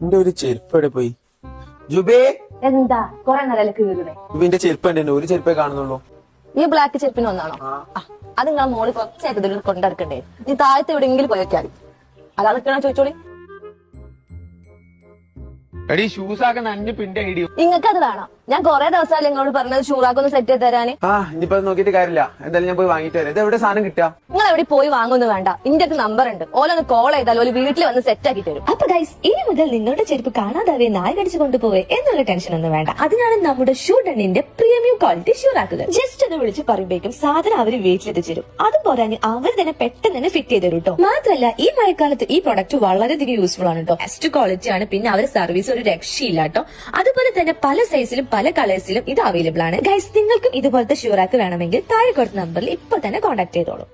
എന്റെ ഒരു ചെരുപ്പ് എവിടെ പോയി? ജുബേ, എന്താ കൊറേ നേരം കീറുന്നേ? ജുബിന്റെ ചെരുപ്പ് ഉണ്ട്, ഒരു ചെരുപ്പേ കാണുന്നുള്ളൂ. ഈ ബ്ലാക്ക് ചെരുപ്പിന് ഒന്നാണോ? അത് നിങ്ങളെ മോള് കുറച്ചായിട്ട് ഇതിൽ കൊണ്ടിറക്കണ്ടേ? നീ താഴത്ത് എവിടെയെങ്കിലും പോയി വെക്കാതി. അതാ നിൽക്കണോ ചോദിച്ചോളി. എടി ഷൂസ് ആക്കാൻ അഞ്ച് പിന്റെ ഐഡിയ. നിങ്ങൾക്ക് അത് വേണം. ഞാൻ കൊറേ ദിവസമല്ലേ നിങ്ങളോട് പറഞ്ഞത് ഷൂറാക്കൊന്ന് സെറ്റ് ചെയ്ത് തരാന്. ഇനിയിപ്പോ നോക്കിയിട്ട് കാര്യമില്ല. എന്തായാലും ഞാൻ പോയി വാങ്ങിട്ട് വരാം. ഇത് എവിടെ സാധനം കിട്ടുക? നിങ്ങൾ എവിടെ പോയി വാങ്ങുന്നു വേണ്ട. ഇന്റെ ഒരു നമ്പർ ഉണ്ട്, ഓലൊന്ന് കോൾ ചെയ്താൽ ഓല് വീട്ടിൽ വന്ന് സെറ്റ് ആക്കി തരും. അപ്പൊ ഗൈസ്, ഇനി മുതൽ നിങ്ങളുടെ ചെരുപ്പ് കാണാതാവേ നായ കടിച്ചു കൊണ്ടുപോവേ എന്നുള്ള ടെൻഷൻ ഒന്നും വേണ്ട. അതിനാണ് നമ്മുടെ ഷൂ ഡണ്ണിന്റെ പ്രീമിയം ക്വാളിറ്റി ഷൂറാക്കുക. ജസ്റ്റ് ഒന്ന് വിളിച്ച് പറയുമ്പോഴേക്കും സാധനം അവര് വീട്ടിലെത്തിച്ചേരും. അതും പോരാഞ്ഞ് അവർ തന്നെ പെട്ടെന്ന് തന്നെ ഫിറ്റ് ചെയ്ത് തരും കേട്ടോ. മാത്രമല്ല ഈ മഴക്കാലത്ത് ഈ പ്രൊഡക്റ്റ് വളരെയധികം യൂസ്ഫുൾ ആണ് കേട്ടോ. ബെസ്റ്റ് ക്വാളിറ്റി ആണ്. പിന്നെ അവരുടെ സർവീസ് ഒരു രക്ഷയില്ല കേട്ടോ. അതുപോലെ തന്നെ പല സൈസിലും പല കളേഴ്സിലും ഇത് അവൈലബിൾ ആണ്. ഗൈസ്, നിങ്ങൾക്കും ഇതുപോലത്തെ ഷൂറാക്ക് വേണമെങ്കിൽ താഴെ കൊടുത്ത നമ്പറിൽ ഇപ്പൊ തന്നെ കോൺടാക്ട് ചെയ്തോളൂ.